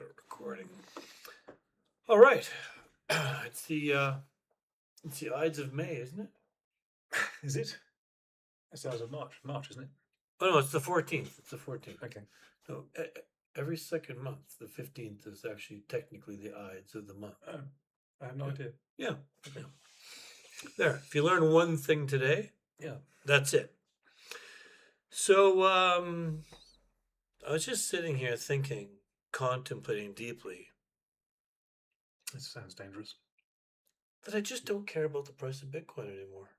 Start recording. All right. It's the Ides of May, isn't it? Is it? It's the of March. March, isn't it? Oh no, it's the 14th. It's the 14th. Okay. No, every second month, the 15th is actually technically the Ides of the month. Oh, I have no Yeah. idea. Yeah. Yeah. There. If you learn one thing today, Yeah. that's it. So I was just sitting here thinking, contemplating deeply This sounds dangerous. that I just don't care about the price of Bitcoin anymore.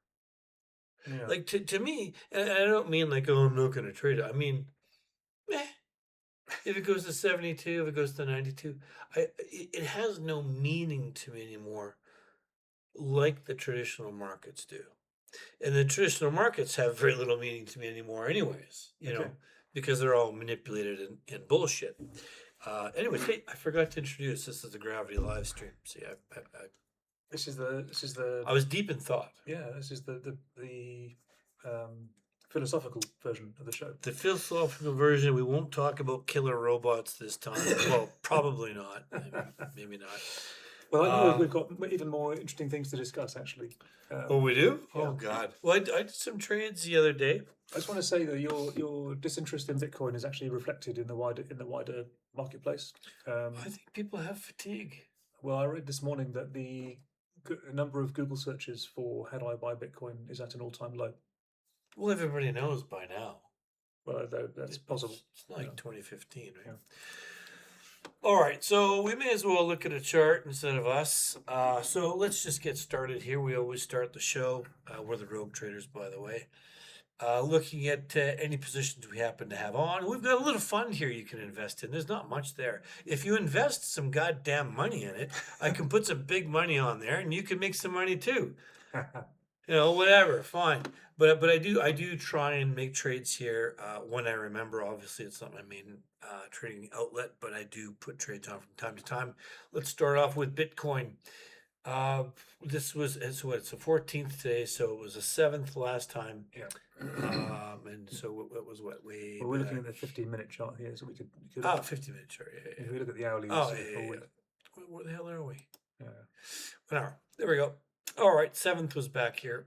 Yeah. Like to me, and I don't mean like, oh, I'm not going to trade it. I mean, meh. If it goes to 72, if it goes to 92, it has no meaning to me anymore, like the traditional markets do. And the traditional markets have very little meaning to me anymore, anyways. Okay. Because they're all manipulated and bullshit. Anyways, hey, I forgot to introduce. This is the Gravity live stream. See, This is the. I was deep in thought. Yeah. This is the philosophical version of the show. The philosophical version. We won't talk about killer robots this time. Well, probably not. Maybe not. Well, I know we've got even more interesting things to discuss, actually. Oh, we do? Yeah. Oh, God. Well, I did some trades the other day. I just want to say that your disinterest in Bitcoin is actually reflected in the wider marketplace. I think people have fatigue. Well, I read this morning that the number of Google searches for "How do I buy Bitcoin" is at an all-time low. Well, everybody knows by now. Well, that's possible. It's not like 2015, right? Yeah. All right, so we may as well look at a chart instead of us. So let's just get started here. We always start the show. We're the Rogue Traders, by the way. Looking at any positions we happen to have on. We've got a little fund here you can invest in. There's not much there. If you invest some goddamn money in it, I can put some big money on there, and you can make some money too. Whatever, fine. But I do try and make trades here when I remember. Obviously, it's not my main trading outlet, but I do put trades on from time to time. Let's start off with Bitcoin. It's the 14th today, so it was the 7th last time. Yeah. And so it was what we. Well, we're looking at the 15-minute chart here, so we could. 15-minute chart. Yeah. If we look at the hourly. Oh, yeah. Where the hell are we? Yeah. Whatever. There we go. All right, 7th was back here.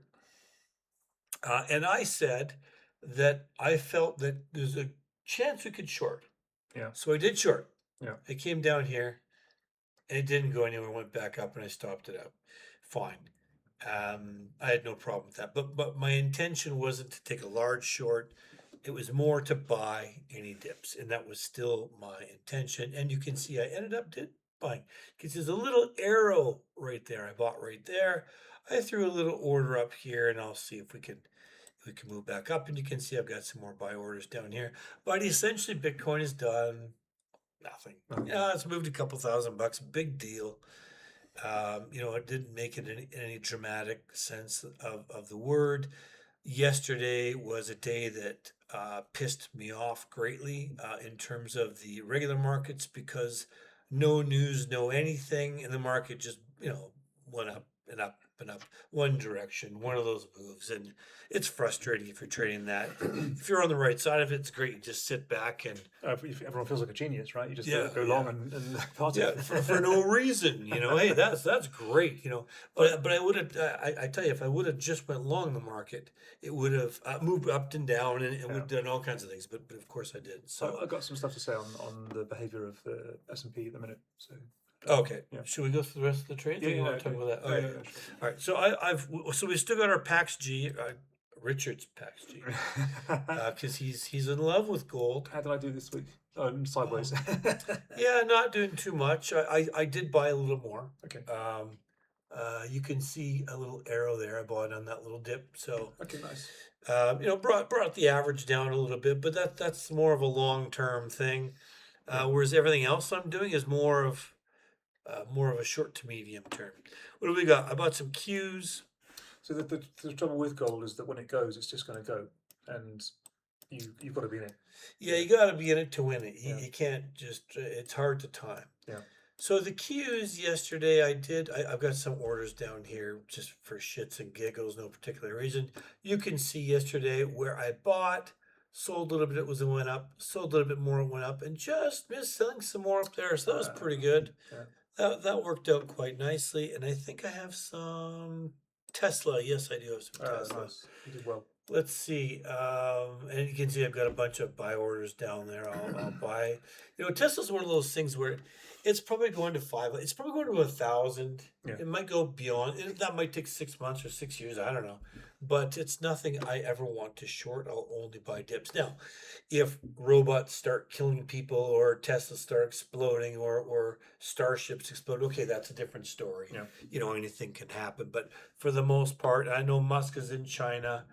And I said that I felt that there's a chance we could short. Yeah. So I did short. Yeah. I came down here, and it didn't go anywhere. Went back up, and I stopped it out. Fine. I had no problem with that. But my intention wasn't to take a large short. It was more to buy any dips, and that was still my intention. And you can see I ended up buying. Because there's a little arrow right there. I bought right there. I threw a little order up here, and I'll see if we can move back up. And you can see I've got some more buy orders down here. But essentially, Bitcoin is done. Nothing. Yeah, it's moved a couple $1,000. Big deal. It didn't make it in any dramatic sense of the word. Yesterday was a day that pissed me off greatly in terms of the regular markets because no news, no anything, and the market just went up and up and up one direction, one of those moves, and it's frustrating if you're trading that. If you're on the right side of it, it's great. You just sit back and everyone feels like a genius, right? You just go along and party. Yeah, for no reason, Hey, that's great, But I would have. I tell you, if I would have just went long the market, it would have moved up and down, and it would have done all kinds of things. But of course I did. So I've got some stuff to say on the behavior of the S&P at the minute. So. Okay. Yeah. Should we go through the rest of the trades? Yeah, or you want to talk about that? Yeah, Okay. sure. All right. So we still got our Pax G, Richard's Pax G, because he's in love with gold. How did I do this week? Sideways. Yeah, not doing too much. I did buy a little more. Okay. You can see a little arrow there. I bought on that little dip. So okay, nice. Brought the average down a little bit, but that's more of a long-term thing. Whereas everything else I'm doing is more of a short to medium term. What do we got? I bought some Qs. So the trouble with gold is that when it goes, it's just going to go, and you've got to be in it. Yeah, you got to be in it to win it. You can't just. It's hard to time. Yeah. So the Qs yesterday, I've got some orders down here just for shits and giggles, no particular reason. You can see yesterday where I bought, sold a little bit, it went up, sold a little bit more, it went up, and just missed selling some more up there. So that was pretty good. Yeah. That worked out quite nicely. And I think I have some Tesla. Yes, I do have some Tesla. Nice. You did well. Let's see. And you can see I've got a bunch of buy orders down there. I'll buy. Tesla's one of those things where it's probably going to five. It's probably going to 1,000. Yeah. It might go beyond. That might take 6 months or 6 years. I don't know. But it's nothing I ever want to short. I'll only buy dips. Now, if robots start killing people or Tesla start exploding or starships explode, okay, that's a different story. Yeah. Anything can happen. But for the most part, I know Musk is in China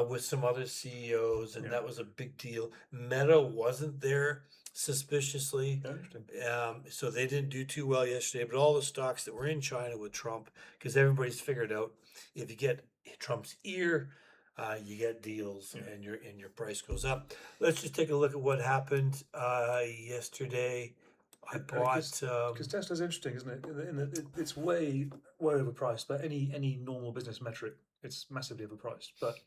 with some other CEOs, and Yeah. that was a big deal. Meta wasn't there suspiciously, Interesting. so they didn't do too well yesterday. But all the stocks that were in China with Trump, because everybody's figured out if you get Trump's ear, you get deals, Yeah. and your price goes up. Let's just take a look at what happened yesterday. I bought because Tesla's interesting, isn't it? It's way overpriced, but any normal business metric, it's massively overpriced. But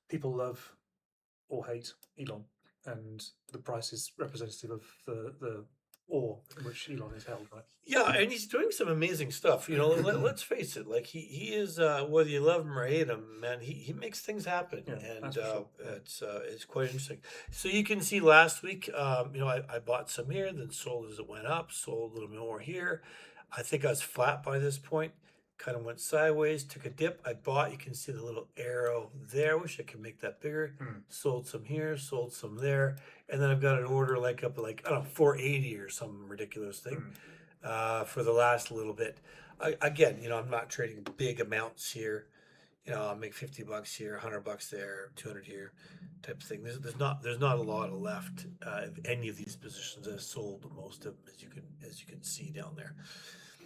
people love or hate Elon, and the price is representative of the awe in which Elon is held, right? Yeah, and he's doing some amazing stuff. Let's face it. Like he is, whether you love him or hate him, man, he makes things happen, Yeah, and that's for sure. it's quite interesting. So you can see last week, I bought some here, then sold as it went up, sold a little bit more here. I think I was flat by this point. Kind of went sideways, took a dip. I bought. You can see the little arrow there. Wish I could make that bigger. Sold some here, sold some there, and then I've got an order like up like I don't know 480 or some ridiculous thing for the last little bit. Again, I'm not trading big amounts here. I'll make $50 here, $100 there, 200 here, type of thing. There's not a lot of left of any of these positions. I've sold most of them, as you can see down there.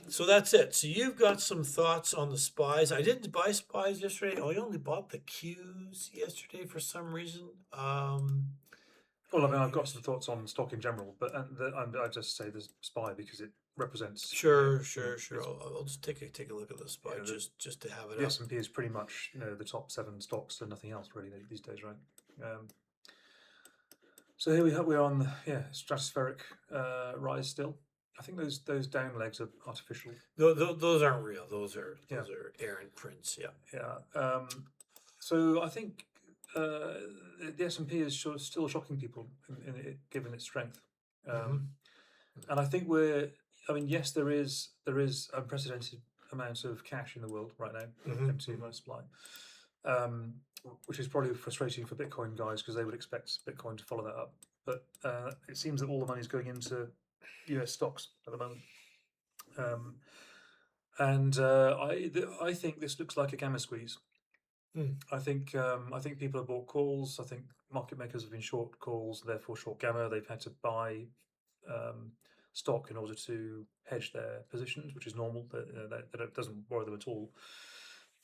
So that's it. So you've got some thoughts on the SPYs. I didn't buy SPYs yesterday. I only bought the Qs yesterday for some reason. Well, I mean, I've got some thoughts on stock in general, but I just say there's SPY because it represents. Sure. I'll just take a look at the SPY just to have it The up. S&P is pretty much the top 7 stocks and nothing else really these days, right? So here we're on stratospheric rise still. I think those down legs are artificial. Those aren't real. Those are errant prints. Yeah. Yeah. So I think the S&P is still shocking people given its strength. And I think yes, there is unprecedented amounts of cash in the world right now, empty money supply, which is probably frustrating for Bitcoin guys because they would expect Bitcoin to follow that up. But it seems that all the money is going into US stocks at the moment. I think this looks like a gamma squeeze. I think people have bought calls. I think market makers have been short calls, therefore short gamma. They've had to buy stock in order to hedge their positions, which is normal. That doesn't worry them at all.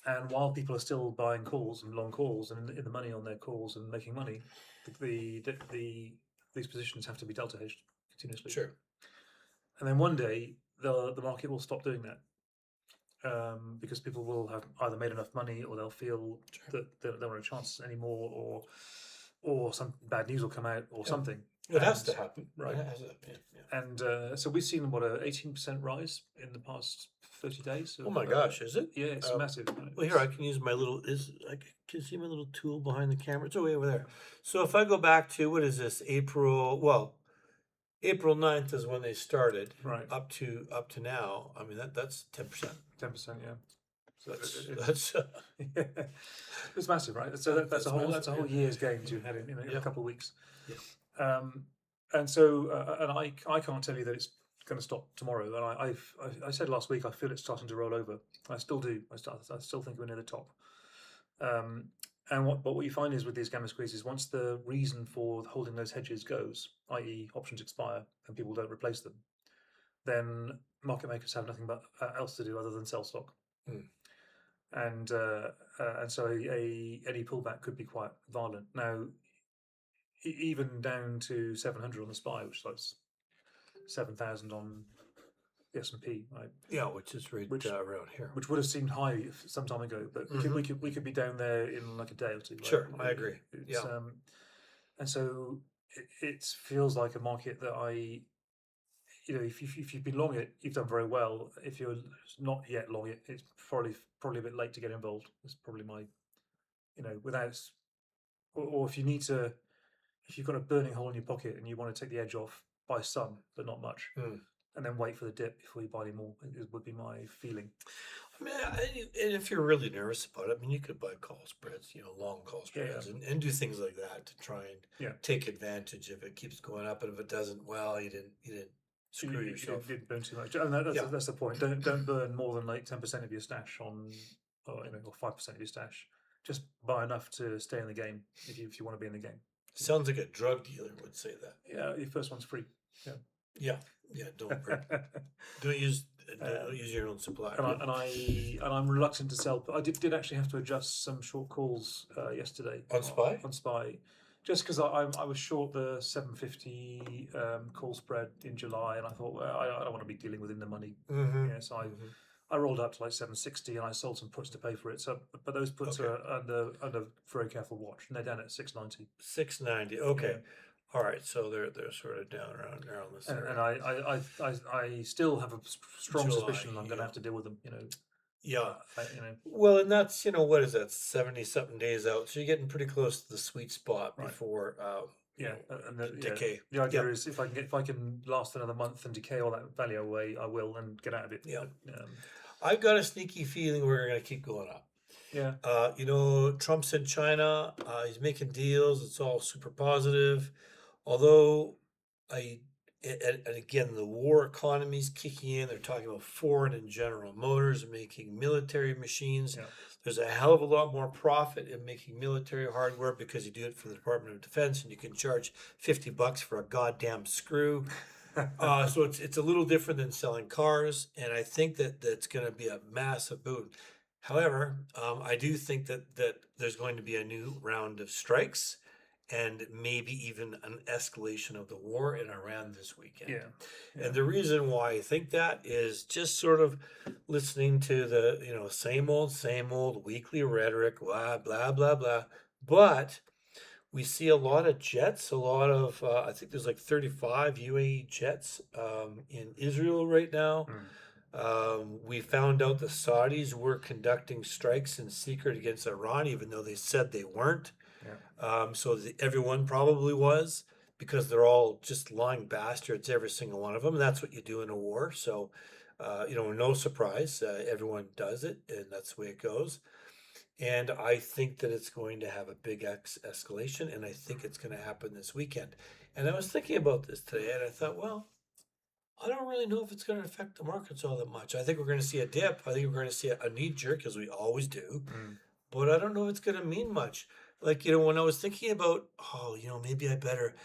And while people are still buying calls and long calls and in the money on their calls and making money, these positions have to be delta hedged continuously. Sure. And then one day the market will stop doing that. Because people will have either made enough money or they'll feel that they don't have a chance anymore, or some bad news will come out or something. It has to happen, right? And so we've seen what 18% rise in the past 30 days. Oh my gosh, is it? Yeah, it's massive. Right? Well, here I can use my little. I can see my little tool behind the camera. It's way over there. So if I go back to what is this? April 9th is when they started. Right. Up to now. I mean that's 10%. 10%, yeah. So that's it's massive, right? So that's a whole year's gains you had in a couple of weeks. Yeah. And so I can't tell you that it's going to stop tomorrow. And I said last week I feel it's starting to roll over. I still do. I still think we're near the top. And what you find is with these gamma squeezes, once the reason for holding those hedges goes, i.e. options expire and people don't replace them, then market makers have nothing but else to do other than sell stock. And so any pullback could be quite violent. Now, even down to 700 on the SPY, which is like 7,000 on the S&P, right? Yeah, which is right around here. Which would have seemed high some time ago, but we could be down there in like a day or two. Right? Sure, I agree. and so it feels like a market that if you've been long it, you've done very well. If you're not yet long it, it's probably a bit late to get involved. It's probably my, without, or if you need to, if you've got a burning hole in your pocket and you want to take the edge off, buy some, but not much, Hmm. and then wait for the dip before you buy any more. It would be my feeling. I mean, and if you're really nervous about it, I mean, you could buy call spreads, long call Yeah, yeah, spreads, and do things like that to try and yeah. take advantage if it keeps going up, and if it doesn't, well, you didn't screw You yourself. didn't burn too much, and that's Yeah, that's the point. Don't burn more than like 10% of your stash on, or 5% of your stash. Just buy enough to stay in the game if you want to be in the game. sounds like a drug dealer would say that. Yeah, your first one's free. Yeah. Yeah, yeah. Don't use don't use your own supply. And I'm reluctant to sell. But I did actually have to adjust some short calls yesterday On SPY? on SPY, just because I was short the 750 call spread in July, and I thought, well, I don't want to be dealing with in the money. Mm-hmm. Yeah, so I rolled up to like 760, and I sold some puts to pay for it. So, but those puts Okay. are under very careful watch, and they're down at 690. 690. Okay. All right. So they're sort of down around this And, area. and I still have a strong July, suspicion I'm going yeah. to have to deal with them. Yeah. I, Well, and that's, what is that, 70 something days out. So you're getting pretty close to the sweet spot Right. before yeah, and the decay. The idea Yep. is if I can last another month and decay all that value away, I will, and get out of it. Yeah. But, I've got a sneaky feeling we're going to keep going up. yeah. Trump's in China. He's making deals. It's all super positive. Although I, and again, the war economy's kicking in. They're talking about Ford and General Motors making military machines. Yeah. There's a hell of a lot more profit in making military hardware because you do it for the Department of Defense and you can charge $50 for a goddamn screw. So it's a little different than selling cars, and I think that's going to be a massive boon. However, I do think that there's going to be a new round of strikes, and maybe even an escalation of the war in Iran this weekend. Yeah. And the reason why I think that is just sort of listening to the same old weekly rhetoric, blah blah blah blah, but we see a lot of jets, a lot of, I think there's like 35 UAE jets in Israel right now. We found out the Saudis were conducting strikes in secret against Iran, even though they said they weren't. So everyone probably was, because they're all just lying bastards, every single one of them. And that's what you do in a war. So, no surprise, everyone does it, and that's the way it goes. And I think that it's going to have a big escalation, and I think it's going to happen this weekend. And I was thinking about this today, and I thought, well, I don't really know if it's going to affect the markets all that much. I think we're going to see a dip. I think we're going to see a knee jerk, as we always do. But I don't know if it's going to mean much. Like, when I was thinking about, maybe I better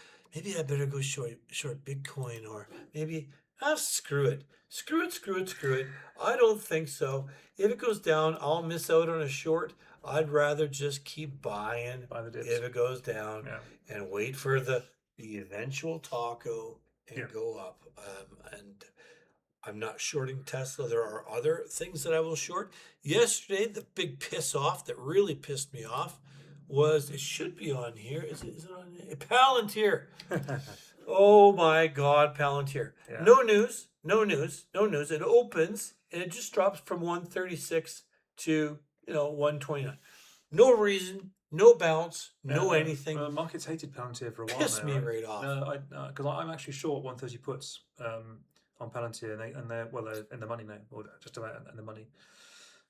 go short Bitcoin, or maybe, screw it. Screw it. I don't think so. If it goes down, I'll miss out on a short. I'd rather just keep buying Buy the dips. if it goes down, Yeah. and wait for the eventual taco and Yeah. go up. And I'm not shorting Tesla. There are other things that I will short. Yesterday, the big piss off that really pissed me off was, it should be on here. Is it on here? Palantir. Oh my God, Palantir. Yeah. No news. It opens and it just drops from 136 to 129. No reason, no bounce, no anything. The market's hated Palantir for a while Pissed now. me right off. No, because I'm actually short 130 puts on Palantir, and they're in the money now, or just about in the money.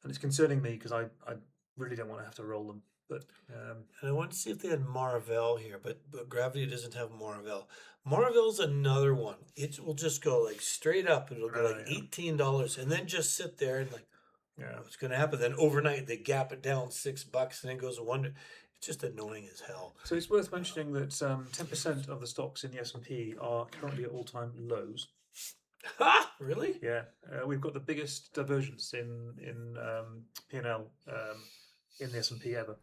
And it's concerning me because I really don't want to have to roll them. But and I want to see if they had Marvell here, but Gravity doesn't have Marvell. Marvell's another one. It will just go like straight up. It'll go like $18, and then just sit there and like, what's going to happen? Then overnight they gap it down $6, and then goes to $1. It's just annoying as hell. So it's worth mentioning that 10% of the stocks in the S&P are currently at all-time lows. Ha! Really? Yeah, we've got the biggest divergence in P&L in the S&P ever.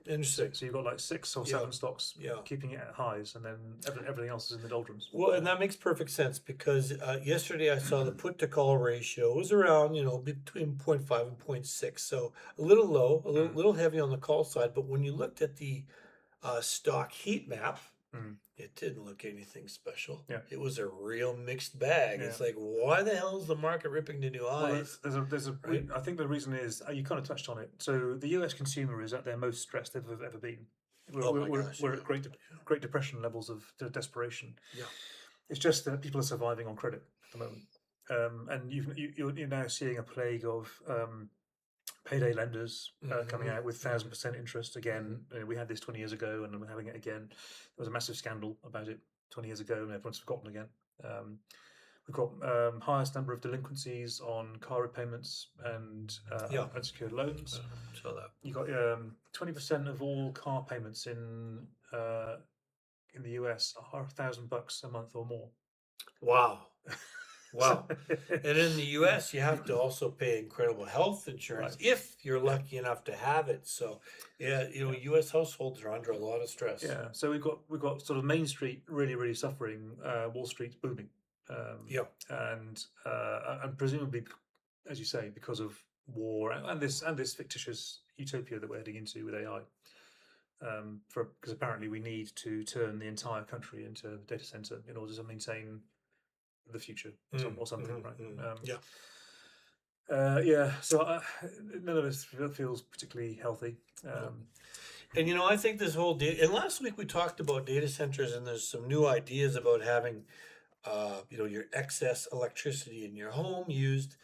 Interesting. So you've got like 6 or 7 stocks keeping it at highs, and then everything else is in the doldrums. Well, and that makes perfect sense, because yesterday I saw the put to call ratio was around, between 0.5 and 0.6. So a little low, a little heavy on the call side. But when you looked at the stock heat map, Mm. it didn't look anything special. Yeah. It was a real mixed bag. Yeah. It's like, why the hell is the market ripping to new Well, highs? Right? I think the reason is you kind of touched on it. So the U.S. consumer is at their most stressed they've ever been. Oh my gosh, We're yeah. at Great Depression levels of desperation. Yeah. It's just that people are surviving on credit at the moment, and you're now seeing a plague of payday lenders coming out with 1,000% interest again. We had this 20 years ago, and we're having it again. There was a massive scandal about it 20 years ago, and everyone's forgotten again. We've got highest number of delinquencies on car repayments and Yeah. unsecured loans. So that. You got 20% of all car payments in the US are $1,000 a month or more. Wow. Wow. And in the US, you have to also pay incredible health insurance Right. if you're lucky enough to have it. So, yeah, US households are under a lot of stress. Yeah, so we've got sort of Main Street really suffering. Wall Street's booming. Yeah. And presumably, as you say, because of war and this fictitious utopia that we're heading into with AI. Because apparently we need to turn the entire country into a data center in order to maintain the future or something, right? Yeah. Yeah. So none of this feels particularly healthy. And I think this whole data. And last week we talked about data centers, and there's some new ideas about having, your excess electricity in your home used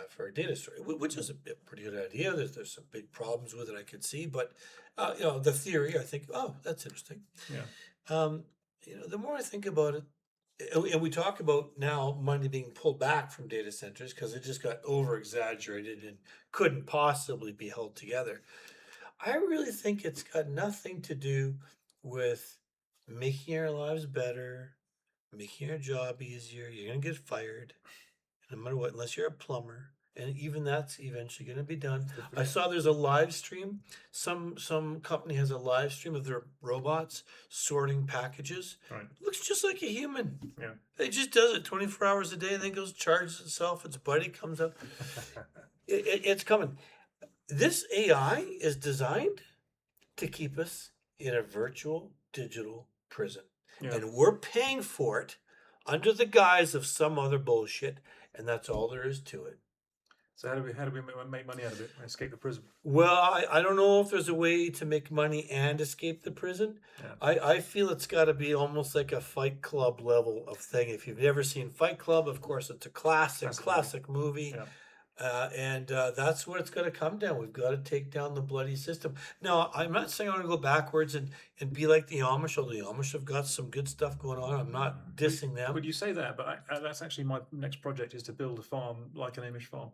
for data storage, which is a pretty good idea. There's some big problems with it I could see, but the theory, I think, oh, that's interesting. Yeah. The more I think about it, and we talk about now money being pulled back from data centers because it just got over exaggerated and couldn't possibly be held together. I really think it's got nothing to do with making our lives better, making your job easier. You're going to get fired, no matter what, unless you're a plumber. And even that's eventually going to be done. I saw there's a live stream. Some company has a live stream of their robots sorting packages. Right. Looks just like a human. Yeah. It just does it 24 hours a day, and then goes charges itself. Its buddy comes up. It's coming. This AI is designed to keep us in a virtual digital prison. Yeah. And we're paying for it under the guise of some other bullshit, and that's all there is to it. So how do we make money out of it? Escape the prison? Well, I don't know if there's a way to make money and escape the prison. Yeah. I feel it's got to be almost like a Fight Club level of thing. If you've never seen Fight Club, of course, it's a classic movie. Yeah. And that's what it's going to come down. We've got to take down the bloody system. Now, I'm not saying I want to go backwards and be like the Amish, although the Amish have got some good stuff going on. I'm not dissing them. Would you say that? But that's actually my next project is to build a farm like an Amish farm.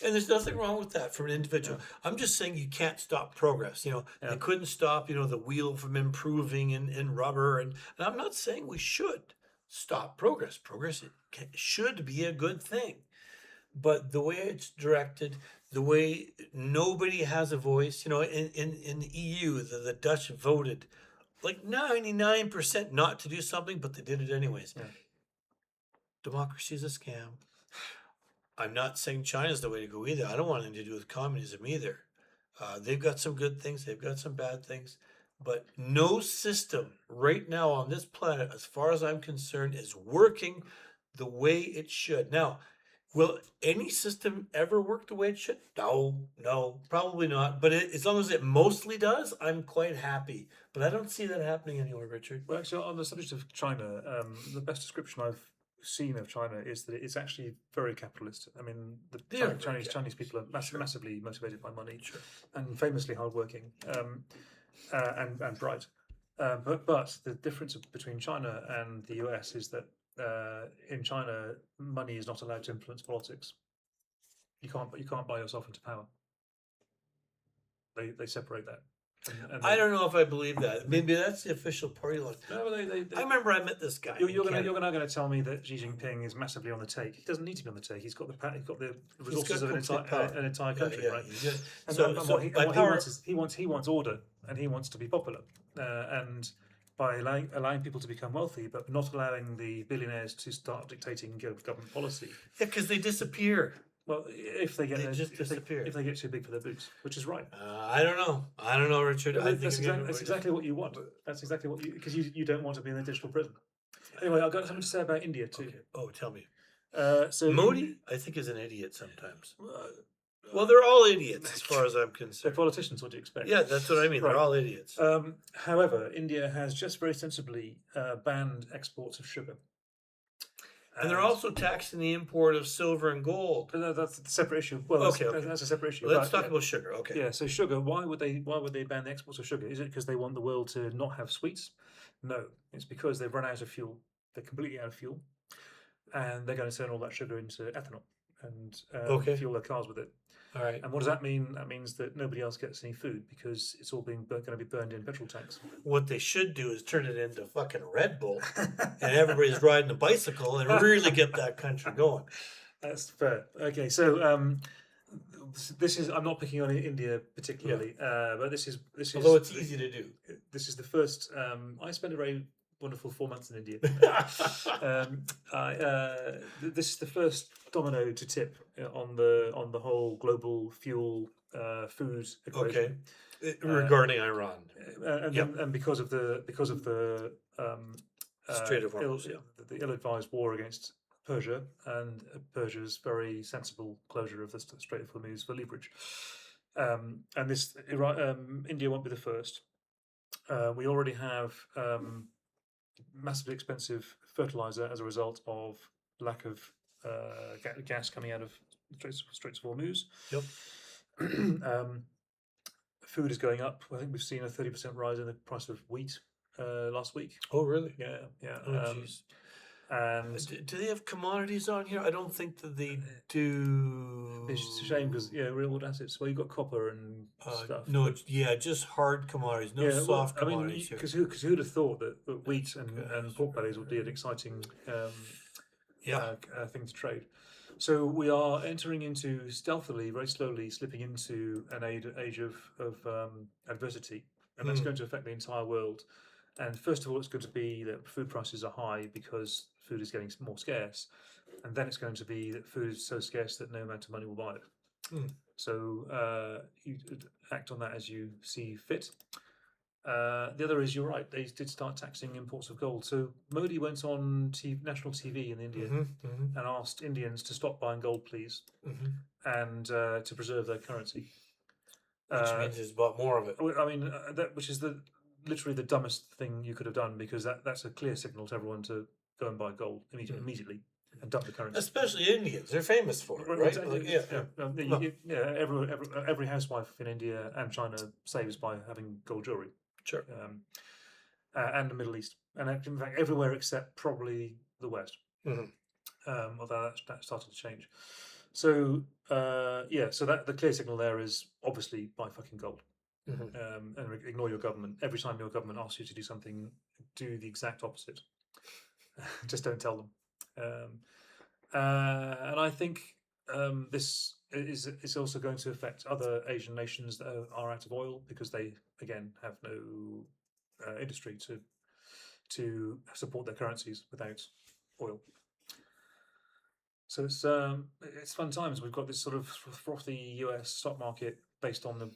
And there's nothing wrong with that for an individual. Yeah. I'm just saying you can't stop progress. They couldn't stop, the wheel from improving in rubber. And I'm not saying we should stop progress. Progress should be a good thing. But the way it's directed, the way nobody has a voice, in the EU, the Dutch voted like 99% not to do something, but they did it anyways. Yeah. Democracy is a scam. I'm not saying China's the way to go either. I don't want anything to do with communism either. They've got some good things. They've got some bad things. But no system right now on this planet, as far as I'm concerned, is working the way it should. Now, will any system ever work the way it should? No, probably not. But as long as it mostly does, I'm quite happy. But I don't see that happening anywhere, Richard. Well, actually, on the subject of China, the best description I've seen of China is that it's actually very capitalist. I mean, the Chinese people are massively motivated by money, and famously hardworking, and bright. But the difference between China and the US is that in China, money is not allowed to influence politics. You can't buy yourself into power. They separate that. And I don't know if I believe that. Maybe that's the official party line. No, I remember I met this guy. You're now going to tell me that Xi Jinping is massively on the take. He doesn't need to be on the take. He's got the resources of an entire country, right? He wants order, and he wants to be popular, and by allowing people to become wealthy, but not allowing the billionaires to start dictating government policy. Yeah, because they disappear. Well, if they get They just disappear. if they get too big for their boots, which is right. I don't know. I don't know, Richard. I think That's exactly what you want. That's exactly what because you don't want to be in a digital prison. Anyway, I've got something to say about India too. Okay. Oh, tell me. So Modi, I think, is an idiot sometimes. Well, they're all idiots as far as I'm they're concerned. politicians. What do you expect? Yeah, that's what I mean. Right. They're all idiots. However, India has just very sensibly banned exports of sugar. And they're also taxing the import of silver and gold. But that's a separate issue. Well, that's a separate issue. Let's talk about sugar. Okay. Yeah. So sugar. Why would they ban the exports of sugar? Is it because they want the world to not have sweets? No. It's because they've run out of fuel. They're completely out of fuel, and they're going to turn all that sugar into ethanol and fuel their cars with it. All right. And what does that mean? That means that nobody else gets any food because it's all going to be burned in petrol tanks. What they should do is turn it into fucking Red Bull, and everybody's riding a bicycle and really get that country going. That's fair. Okay, so this is I'm not picking on India particularly, but this is although it's easy to do. This is the first. I spent a very wonderful 4 months in India. This is the first domino to tip on the whole global fuel food equation. Okay, regarding Iran, and because of the Strait of Hormuz, the ill-advised war against Persia and Persia's very sensible closure of the Strait of Hormuz for leverage. And this India won't be the first. We already have massively expensive fertilizer as a result of lack of gas coming out of Straits of Hormuz. Yep. Food is going up. I think we've seen a 30% rise in the price of wheat last week. Oh, really? Yeah, yeah. Oh, jeez. And do they have commodities on here? I don't think that they do. It's a shame because real world assets. Well, you've got copper and stuff. No, just hard commodities, no soft commodities. Because who'd have thought that wheat and pork bellies would be an exciting thing to trade? So we are entering into stealthily, very slowly, slipping into an age of adversity, and that's going to affect the entire world. And first of all, it's going to be that food prices are high because food is getting more scarce, and then it's going to be that food is so scarce that no amount of money will buy it. So you act on that as you see fit. The other is, you're right, they did start taxing imports of gold. So Modi went on national TV in India and asked Indians to stop buying gold, please, and to preserve their currency. Which means he's bought more of it. I mean, which is literally the dumbest thing you could have done, because that's a clear signal to everyone to go and buy gold immediately and dump the currency. Especially Indians, they're famous for it, right? Exactly. Every housewife in India and China saves by having gold jewelry. Sure. And the Middle East, and in fact everywhere except probably the West. Although that started to change. So so that the clear signal there is obviously buy fucking gold. And ignore your government. Every time your government asks you to do something, do the exact opposite. Just don't tell them. And I think this is also going to affect other Asian nations that are out of oil, because they again have no industry to support their currencies without oil. So it's fun times. We've got this sort of frothy US stock market based on the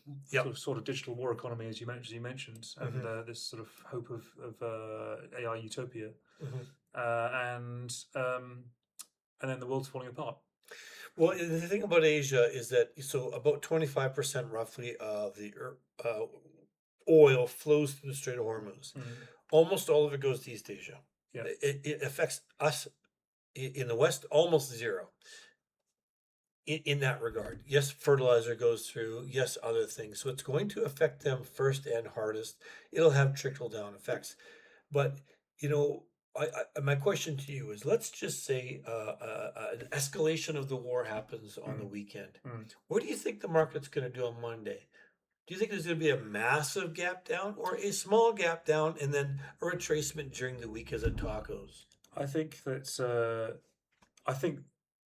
sort of digital war economy, as you mentioned, and this sort of hope of AI utopia, and then the world's falling apart. Well, the thing about Asia is that about 25% roughly of the oil flows through the Strait of Hormuz. Almost all of it goes to East Asia. Yeah. It affects us in the West almost zero. In that regard, yes, fertilizer goes through, yes, other things. So it's going to affect them first and hardest. It'll have trickle down effects. But my question to you is: let's just say an escalation of the war happens on the weekend. What do you think the market's going to do on Monday? Do you think there's going to be a massive gap down, or a small gap down, and then a retracement during the week as it tacos? I think that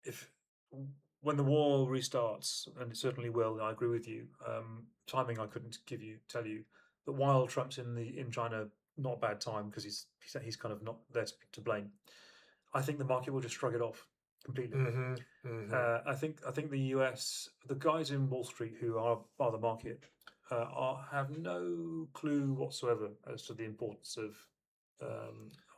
if when the war restarts, and it certainly will, I agree with you. Timing I couldn't tell you, but while Trump's in China, not a bad time, because he's kind of not there to blame. I think the market will just shrug it off, completely. Mm-hmm. Mm-hmm. I think the US, the guys in Wall Street who are the market, have no clue whatsoever as to the importance of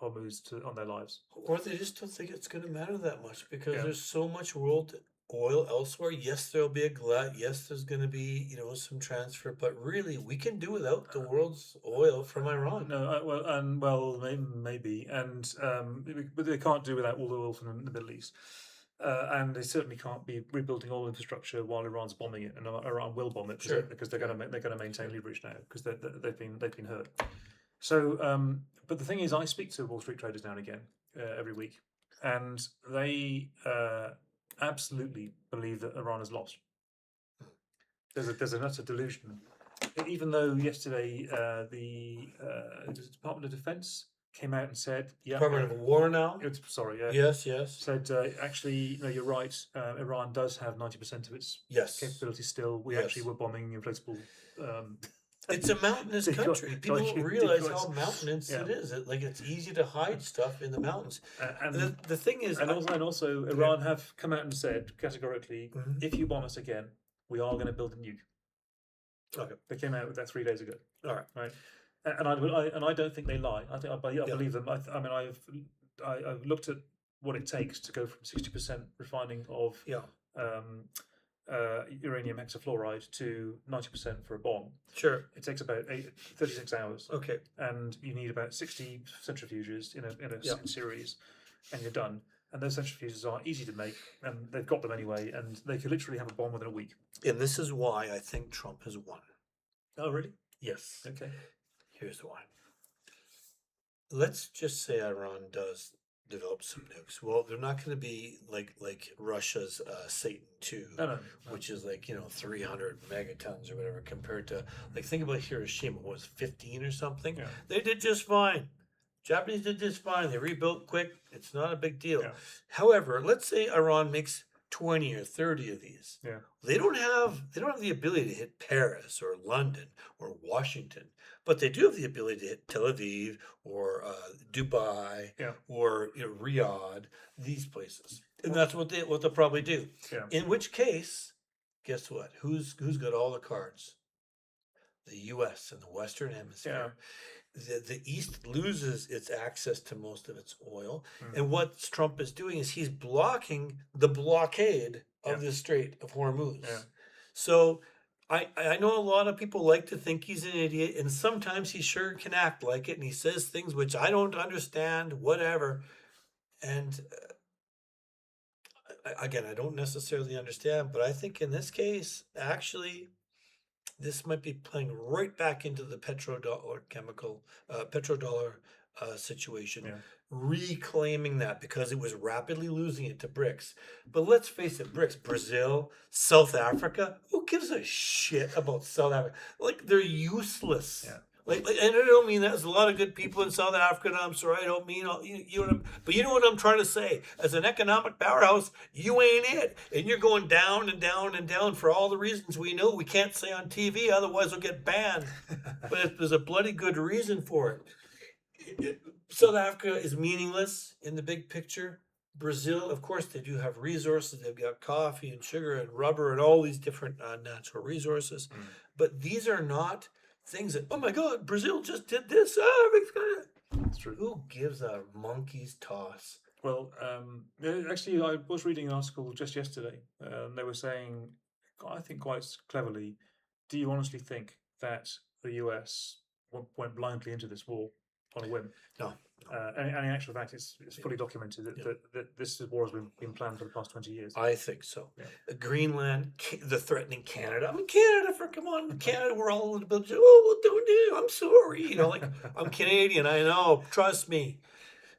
Hormuz on their lives. Or they just don't think it's going to matter that much because Yeah. there's so much world oil elsewhere. Yes, there'll be a glut. Yes, there's going to be, some transfer, but really, we can do without the world's oil from Iran. No, maybe, and but they can't do without all the oil from the Middle East, and they certainly can't be rebuilding oil infrastructure while Iran's bombing it, and Iran will bomb it Sure. because they're Yeah. going to maintain Sure. leverage now because they've been hurt. So, but the thing is, I speak to Wall Street traders now and again every week, and they absolutely believe that Iran has lost. There's an utter delusion. Even though yesterday the Department of Defense came out and said, "Yeah, Department of War now? sorry, Yes, yes. said actually, no, you're right. Iran does have 90% of its Yes. capability still. We Yes. actually were bombing inflatable." It's a mountainous Decoy- country. People don't decoys. realize how mountainous Yeah. it is. It's easy to hide stuff in the mountains. And The thing is, and also Iran have come out and said categorically, Mhm. if you bomb us again, we are going to build a nuke. Okay. They came out with that 3 days ago. All right. Right. And I don't think they lie. I believe them. I mean, I've looked at what it takes to go from 60% refining of Yeah. uranium hexafluoride to 90% for a bomb. Sure. It takes about 36 hours, Okay. and you need about 60 centrifuges in a Yeah. series, and you're done. And those centrifuges are easy to make, and they've got them anyway, and they could literally have a bomb within a week. And this is why I think Trump has won. Oh, really? Yes. Okay. Here's why. Let's just say Iran does develop some nukes. Well, they're not going to be like Russia's Satan 2, No. which is 300 megatons or whatever compared to think about Hiroshima, what was it, 15 or something? Yeah. They did just fine. Japanese did just fine. They rebuilt quick. It's not a big deal. Yeah. However, let's say Iran makes 20 or 30 of these. Yeah. They don't have the ability to hit Paris or London or Washington, but they do have the ability to hit Tel Aviv or Dubai Yeah. or Riyadh, these places, and that's what they'll probably do. Yeah. In which case, guess what? Who's got all the cards? The U.S. and the Western Hemisphere. The East loses its access to most of its oil. And what Trump is doing is he's blocking the blockade of the Strait of Hormuz. Yeah. So I know a lot of people like to think he's an idiot, and sometimes he sure can act like it, and he says things which I don't understand, whatever. And again, I don't necessarily understand, but I think in this case, actually, this might be playing right back into the petrodollar situation, reclaiming that because it was rapidly losing it to BRICS. But let's face it, BRICS, Brazil, South Africa, who gives a shit about South Africa? They're useless. Yeah. And I don't mean that. There's a lot of good people in South Africa. And I'm sorry, I don't mean but you know what I'm trying to say. As an economic powerhouse, you ain't it, and you're going down and down and down for all the reasons we know we can't say on TV. Otherwise, we'll get banned. But there's a bloody good reason for it. South Africa is meaningless in the big picture. Brazil, of course, they do have resources. They've got coffee and sugar and rubber and all these different natural resources. But these are not things that, oh my God, Brazil just did this. That's true. Who gives a monkey's toss? Well, actually, I was reading an article just yesterday. They were saying, I think quite cleverly, do you honestly think that the US went blindly into this war on a whim? No. And in actual fact, it's fully documented that this war has been planned for the past 20 years. I think so. Yeah. Greenland, the threatening Canada. I mean, Canada, come on, Canada, we're all a little bit, well, don't do, I'm sorry. I'm Canadian, I know, trust me.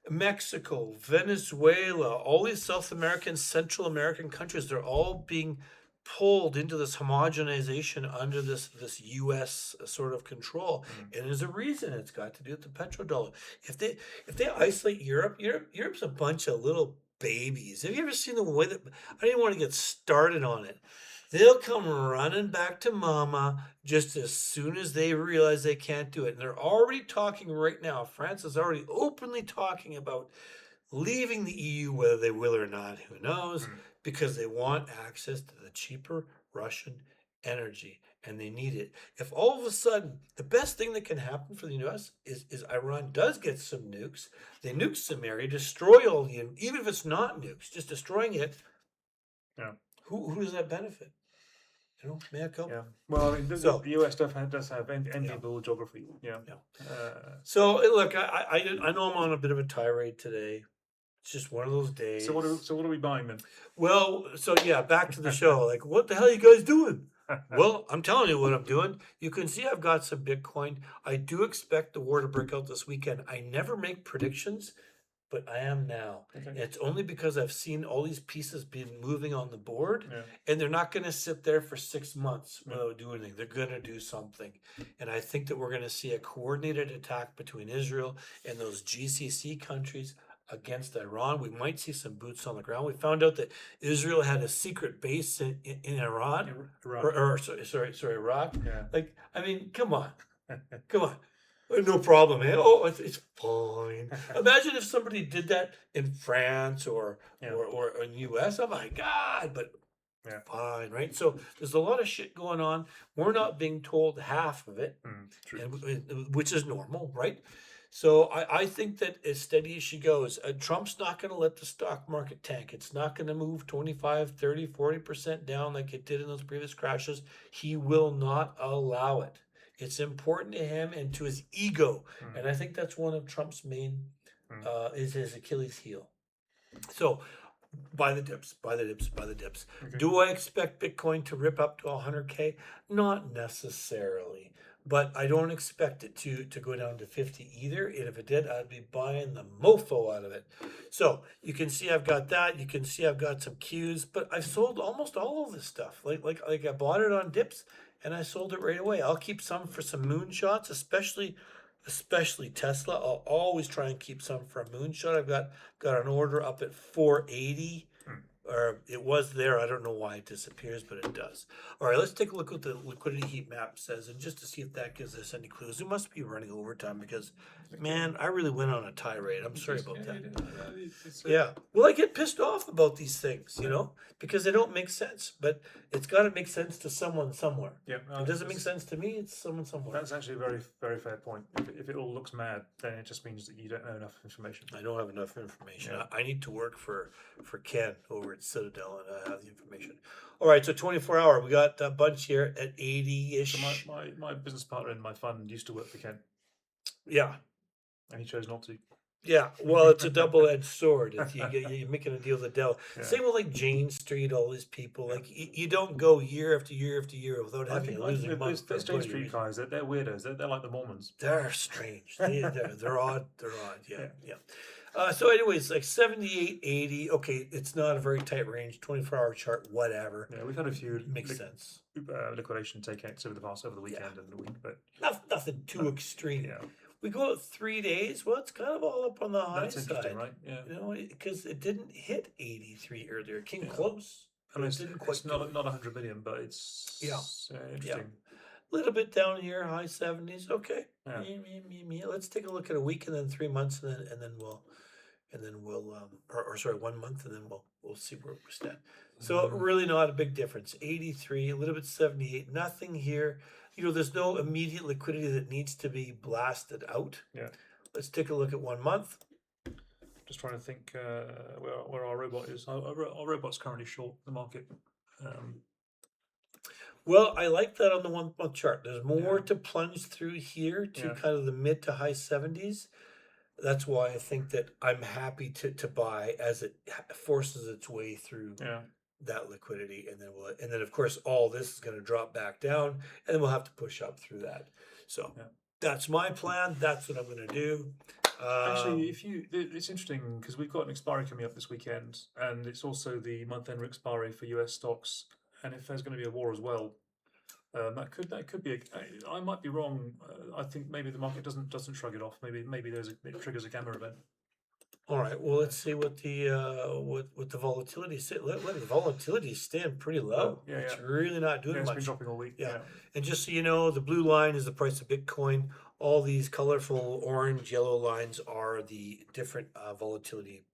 Mexico, Venezuela, all these South American, Central American countries, they're all being pulled into this homogenization under this U.S. sort of control, and there's a reason. It's got to do with the petrodollar. If they isolate Europe's a bunch of little babies. Have you ever seen the way that? I don't even want to get started on it. They'll come running back to mama just as soon as they realize they can't do it, and they're already talking right now. France is already openly talking about leaving the EU, whether they will or not, who knows, Mm. because they want access to the cheaper Russian energy and they need it. If all of a sudden the best thing that can happen for the US is Iran does get some nukes, they nuke some area, destroy all the, even if it's not nukes, just destroying it, Yeah. who does that benefit? You know, mea culpa. Yeah. Well, I mean, So the US does have yeah, enviable geography. Yeah. yeah. Uh, So look, I know I'm on a bit of a tirade today. It's just one of those days. so what are we buying then? Well, so yeah, back to the show. Like, what the hell are you guys doing? Well, I'm telling you what I'm doing. You can see I've got some Bitcoin. I do expect the war to break out this weekend. I never make predictions, but I am now. Okay. It's only because I've seen all these pieces being moving on the board, Yeah. and they're not going to sit there for 6 months Yeah. without doing anything. They're going to do something. And I think that we're going to see a coordinated attack between Israel and those GCC countries against Iran. We might see some boots on the ground. We found out that Israel had a secret base in Iran, Iraq. or sorry, Iraq. Yeah. Like, I mean, come on. Come on. No problem, man. Oh, it's fine. Imagine if somebody did that in France Yeah. or in US. Oh my God, but Yeah. fine, right? So there's a lot of shit going on. We're not being told half of it, True. which is normal, right? So I think that as steady as she goes, Trump's not going to let the stock market tank. It's not going to move 25, 30, 40% down like it did in those previous crashes. He will not allow it. It's important to him and to his ego. And I think that's one of Trump's main, is his Achilles heel. So buy the dips, buy the dips, buy the dips. Okay. Do I expect Bitcoin to rip up to 100K? Not necessarily, but I don't expect it to go down to 50 either. And if it did, I'd be buying the mofo out of it. So you can see I've got that. You can see I've got some Qs, but I've sold almost all of this stuff. Like I bought it on dips and I sold it right away. I'll keep some for some moonshots, especially Tesla. I'll always try and keep some for a moonshot. I've got an order up at 480, or it was there. I don't know why it disappears, but it does. All right, let's take a look what the liquidity heat map says, and just to see if that gives us any clues. It must be running overtime because, man, I really went on a tirade. I'm sorry about that. Yeah. Well, I get pissed off about these things, because they don't make sense. But it's got to make sense to someone somewhere. Yeah. If it doesn't make sense to me, it's someone somewhere. That's actually a very, very fair point. If it all looks mad, then it just means that you don't know enough information. I don't have enough information. Yeah. I need to work for Ken over at Citadel, and I have the information. All right, so 24-hour. We got a bunch here at 80-ish. So my business partner in my fund used to work for Ken, Yeah. and he chose not to. Yeah, well, it's a double-edged sword. You're making a deal with the devil. Yeah. Same with like Jane Street, all these people. Like you don't go year after year after year without I having think a losing month. those Jane Street guys, they're weirdos. They're like the Mormons. They're strange. They're odd. They're odd. Yeah, Yeah. yeah. So anyways, like 78, 80. Okay, it's not a very tight range. 24-hour chart, whatever. Yeah, we've had a few Makes sense. liquidation takeouts over the weekend and the week, but Nothing too extreme. yeah, We go out 3 days. Well, it's kind of all up on the high that's interesting, side, right? Yeah. because it didn't hit 83 earlier. It came Yeah. close. I mean, It didn't quite it's not 100 million, but it's interesting. A little bit down here, high 70s. Okay. Yeah. Let's take a look at a week and then 3 months and then we'll or sorry, 1 month and then we'll see where we stand. So really not a big difference. 83, a little bit 78, nothing here. There's no immediate liquidity that needs to be blasted out. Yeah. Let's take a look at 1 month. Just trying to think where our robot is. Our robot's currently short the market. Well, I like that on the 1 month chart. There's more Yeah. to plunge through here to Yeah. kind of the mid to high 70s. That's why I think that I'm happy to buy as it forces its way through Yeah. that liquidity, and then of course all this is going to drop back down, and then we'll have to push up through that. So Yeah. that's my plan. That's what I'm going to do. Actually, it's interesting because we've got an expiry coming up this weekend, and it's also the month-end expiry for US stocks. And if there's going to be a war as well, that could be. I might be wrong. I think maybe the market doesn't shrug it off. Maybe it triggers a gamma event. All right. Well, let's see what the what the volatility say. Let the volatility stand pretty low. Yeah, It's yeah. really not doing Yeah, it's much. been dropping all week. Yeah. Yeah. And just so you know, the blue line is the price of Bitcoin. All these colorful orange, yellow lines are the different volatility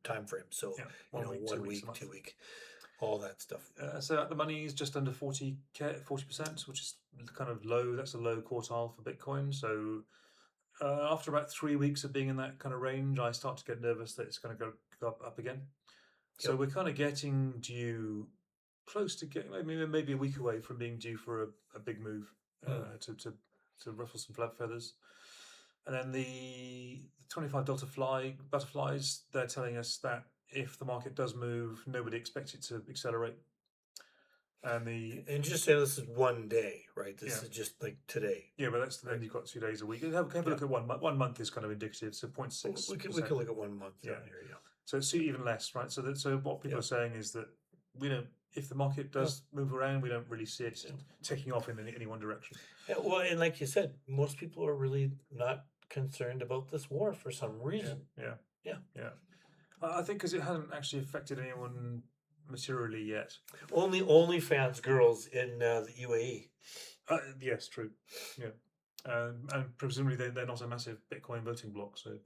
time frame. So Yeah, you 1 know, week, 2 1 weeks, a week, month. 2 week, all that stuff. So at the money is just under 40%, which is kind of low. That's a low quartile for Bitcoin. So after about 3 weeks of being in that kind of range, I start to get nervous that it's going to go up again. So Yep. we're kind of getting due close to maybe a week away from being due for a big move to ruffle some feathers. And then the 25 Delta butterflies, they're telling us that if the market does move, nobody expects it to accelerate. And just say this is one day, right? This Yeah. is just like today. Yeah, but that's then Right. you've got 2 days a week. Have a look at 1 month. 1 month is kind of indicative. So 0.6%. We could look at 1 month down here. Yeah. So it's even less, right? So what people are saying is that we don't. If the market does move around, we don't really see it taking off in any one direction. Yeah, well, and like you said, most people are really not concerned about this war for some reason. Yeah. I think because it hasn't actually affected anyone materially yet. Only fans girls in the UAE. Yes, true. Yeah. And presumably they're not a massive Bitcoin voting bloc. So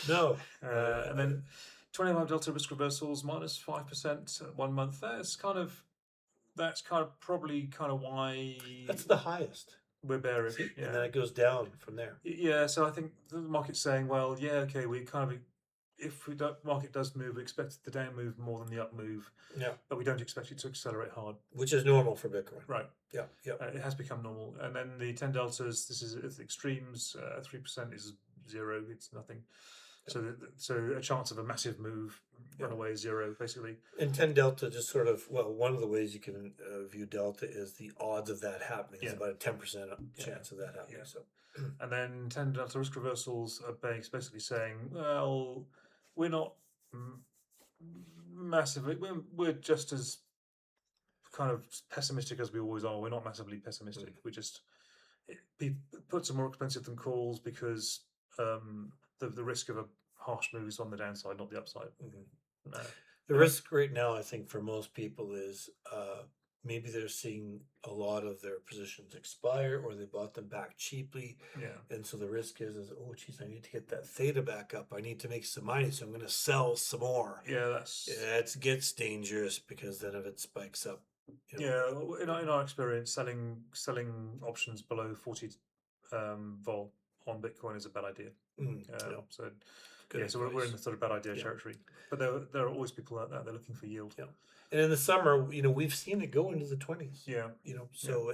no. And then 25 Delta risk reversals minus 5% 1 month. That's kind of probably why that's the highest. We're bearish. See? Yeah. And then it goes down from there. Yeah, so I think the market's saying, well, yeah, okay, we kind of, if the market does move, we expect the down move more than the up move. Yeah. But we don't expect it to accelerate hard. Which is normal for Bitcoin. Right. Yeah. It has become normal. And then the 10 deltas, this is at the extremes. 3% is 0. It's nothing. So a chance of a massive move, runaway is 0, basically. And 10 delta just sort of, well, one of the ways you can view delta is the odds of that happening. It's about a 10% chance of that happening. Yeah. So. And then 10 delta risk reversals are basically saying, well, we're not massively, we're just as kind of pessimistic as we always are. We're not massively pessimistic. We just, puts are more expensive than calls because the risk of a harsh move is on the downside, not the upside. The risk right now, I think, for most people is maybe they're seeing a lot of their positions expire, or they bought them back cheaply. Yeah. And so the risk is oh, geez, I need to get that theta back up. I need to make some money, so I'm going to sell some more. Yeah, it gets dangerous, because then if it spikes up. Yeah, in our experience, selling options below 40 vol on Bitcoin is a bad idea. So we're in the sort of bad idea territory. But there are always people out there looking for yield. Yeah. And in the summer, we've seen it go into the 20s. Yeah. So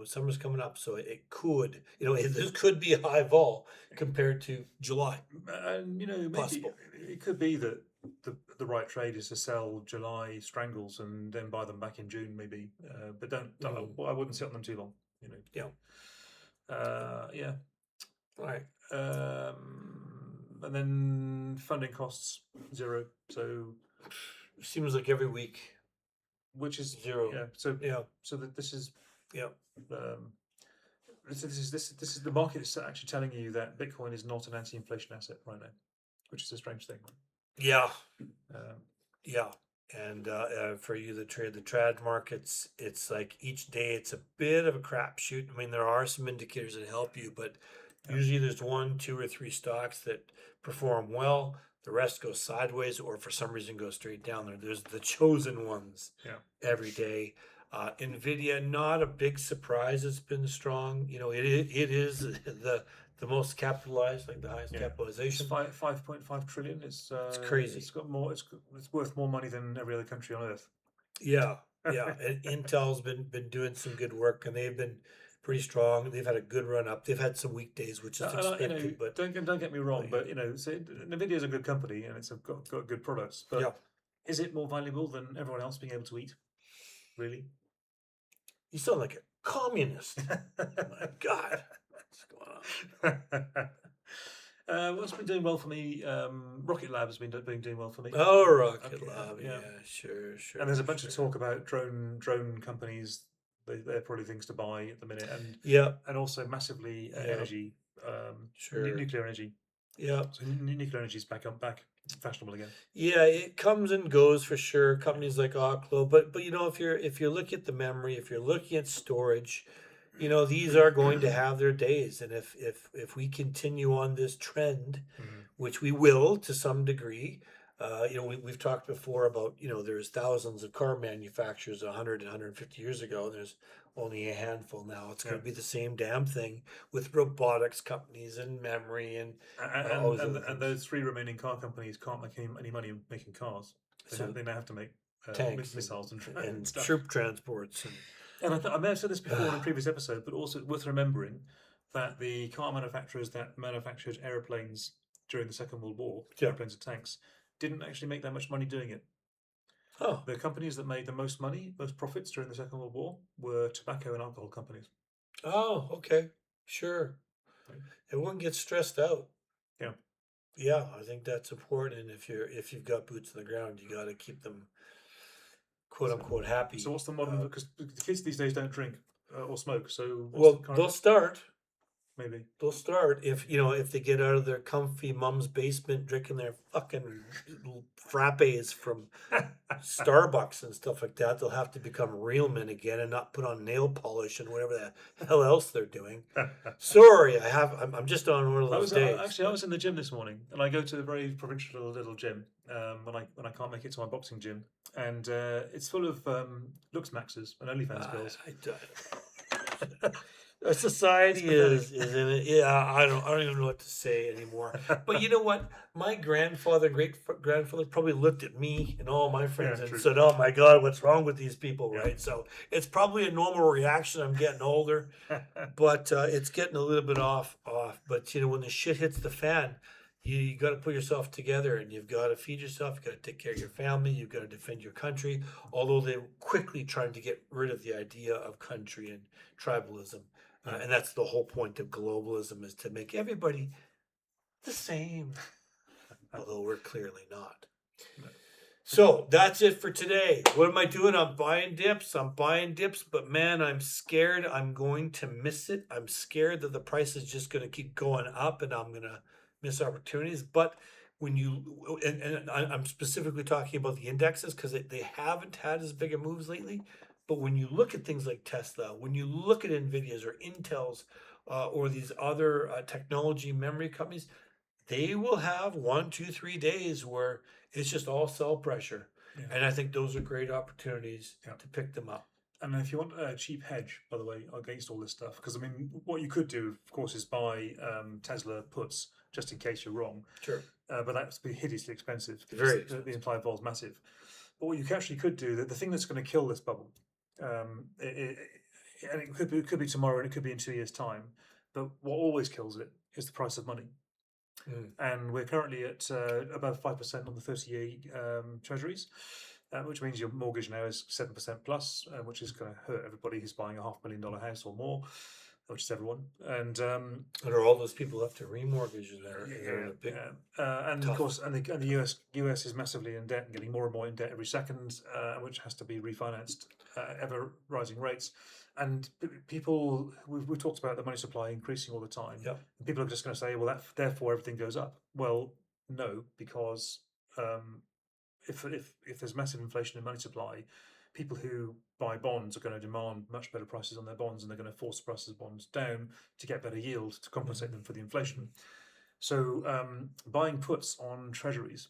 summer's coming up, so it could, this could be a high vol compared to July. And maybe possible. It could be that the right trade is to sell July strangles and then buy them back in June, maybe. But I wouldn't sit on them too long. Yeah. Yeah. All right. And then funding costs 0. So seems like every week, which is 0. Yeah. So So this is this is the market is actually telling you that Bitcoin is not an anti-inflation asset right now, which is a strange thing. Yeah. And for you that trade the trad markets, it's like each day it's a bit of a crapshoot. I mean, there are some indicators that help you, but usually there's 1, 2, or 3 stocks that perform well. The rest goes sideways, or for some reason goes straight down. There's the chosen ones every day. Nvidia, not a big surprise. It's been strong. It is the most capitalized, like the highest capitalization. It's 5.5 trillion. It's crazy. It's got more. It's worth more money than every other country on earth. Yeah. And Intel's been doing some good work, and they've been pretty strong. They've had a good run up. They've had some weak days, which is expected. But don't get me wrong. But so Nvidia is a good company, and it's got good products. But is it more valuable than everyone else being able to eat? Really? You sound like a communist. My God, what's going on? What's been doing well for me? Rocket Lab has been doing well for me. Oh, Rocket Lab, yeah, sure. And there's a bunch of talk about drone companies. They're probably things to buy at the minute, and also massively energy, nuclear energy. Yeah, so nuclear energy is back fashionable again. Yeah, it comes and goes for sure. Companies like Oklo, but if you're looking at the memory, if you're looking at storage, these are going to have their days, and if we continue on this trend, Mm. which we will to some degree, we've talked before about, there's thousands of car manufacturers 100 and 150 years ago, and there's only a handful now. It's going Yeah. to be the same damn thing with robotics companies and memory and all And those other and things. those three remaining car companies can't make any money making cars. So They now have to make tanks missiles and and stuff. troop transports and And I may have said this before in a previous episode, but also worth remembering that the car manufacturers that manufactured aeroplanes during the Second World War, yeah. airplanes and tanks, didn't actually make that much money doing it. Oh, The companies that made the most money, most profits during the Second World War were tobacco and alcohol companies. oh, okay, sure. Right? Everyone gets stressed out. Yeah. Yeah, I think that's important. If you've got boots on the ground, you got to keep them quote So, unquote so happy. what's the modern? Because the kids these days don't drink or smoke. So what's the Well, current? they'll start. Maybe. They'll start if they get out of their comfy mom's basement drinking their fucking frappes from Starbucks and stuff like that. They'll have to become real men again and not put on nail polish and whatever the hell else they're doing. Sorry, I'm just on one of those days. I was in the gym this morning, and I go to a very provincial little gym when I can't make it to my boxing gym, and it's full of looks maxes and OnlyFans girls. Our society It's is in it. Yeah, I don't even know what to say anymore. But you know what? My grandfather, great grandfather, probably looked at me and all my friends Yeah, and true. said, "Oh my God, what's wrong with these people?" Yeah. Right? So it's probably a normal reaction. I'm getting older, but it's getting a little bit off. But when the shit hits the fan, you got to put yourself together, and you've got to feed yourself. You got to take care of your family. You've got to defend your country. Although they're quickly trying to get rid of the idea of country and tribalism. Yeah. And that's the whole point of globalism, is to make everybody the same, although we're clearly not. No. So that's it for today. What am I doing? I'm buying dips. But man, I'm scared I'm going to miss it. I'm scared that the price is just going to keep going up and I'm going to miss opportunities. But when and I'm specifically talking about the indexes because they haven't had as big a moves lately. But when you look at things like Tesla, when you look at Nvidia's or Intel's or these other technology memory companies, they will have 1, 2, 3 days where it's just all sell pressure. Yeah. And I think those are great opportunities Yeah. to pick them up. And if you want a cheap hedge, by the way, against all this stuff, because I mean, what you could do, of course, is buy Tesla puts just in case you're wrong. Sure. But that's be hideously expensive. Very The implied vol is massive. But what you actually could do, the thing that's going to kill this bubble, and it could be tomorrow and it could be in 2 years' time, but what always kills it is the price of money. And we're currently at above 5% on the 30-year treasuries, which means your mortgage now is 7% plus, which is going to hurt everybody who's buying a $500,000 house or more, which is everyone. And are all those people left to remortgage? They're in a big and tough. of course, and the US is massively in debt and getting more and more in debt every second, which has to be refinanced ever rising rates. And people, we've talked about the money supply increasing all the time. Yep. And people are just going to say, well, therefore everything goes up. Well, no, because if there's massive inflation in money supply, people who buy bonds are going to demand much better prices on their bonds, and they're going to force the prices of bonds down to get better yield to compensate them for the inflation. So buying puts on treasuries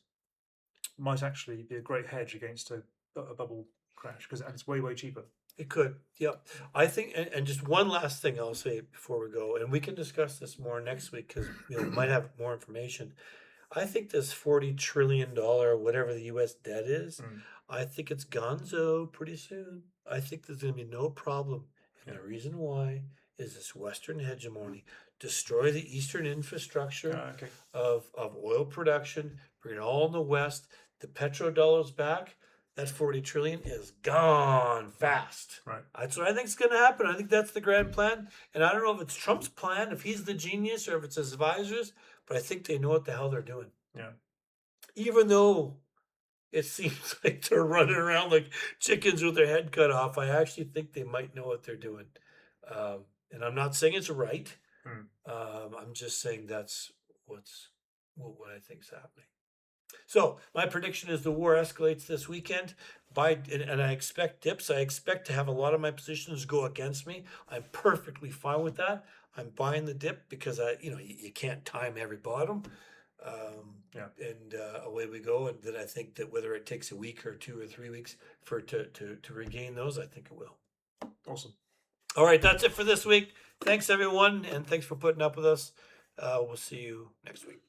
might actually be a great hedge against a bubble crash because it's way cheaper. It could, yep. I think, and just one last thing I'll say before we go, and we can discuss this more next week because we might have more information. I think this $40 trillion, whatever the U.S. debt is, I think it's gonzo pretty soon. I think there's going to be no problem. And the reason why is this Western hegemony. Destroy the Eastern infrastructure of oil production, bring it all in the West, the petrodollar's back. That 40 trillion is gone fast. Right. That's what I think is going to happen. I think that's the grand plan. And I don't know if it's Trump's plan, if he's the genius, or if it's his advisors, but I think they know what the hell they're doing. Yeah. Even though it seems like they're running around like chickens with their head cut off, I actually think they might know what they're doing. And I'm not saying it's right. I'm just saying that's what I think is happening. So my prediction is the war escalates this weekend. And I expect dips. I expect to have a lot of my positions go against me. I'm perfectly fine with that. I'm buying the dip because you can't time every bottom. Yeah. And away we go. And then I think that whether it takes a week or 2 or 3 weeks for it to regain those, I think it will. Awesome. All right, that's it for this week. Thanks everyone, and thanks for putting up with us. We'll see you next week.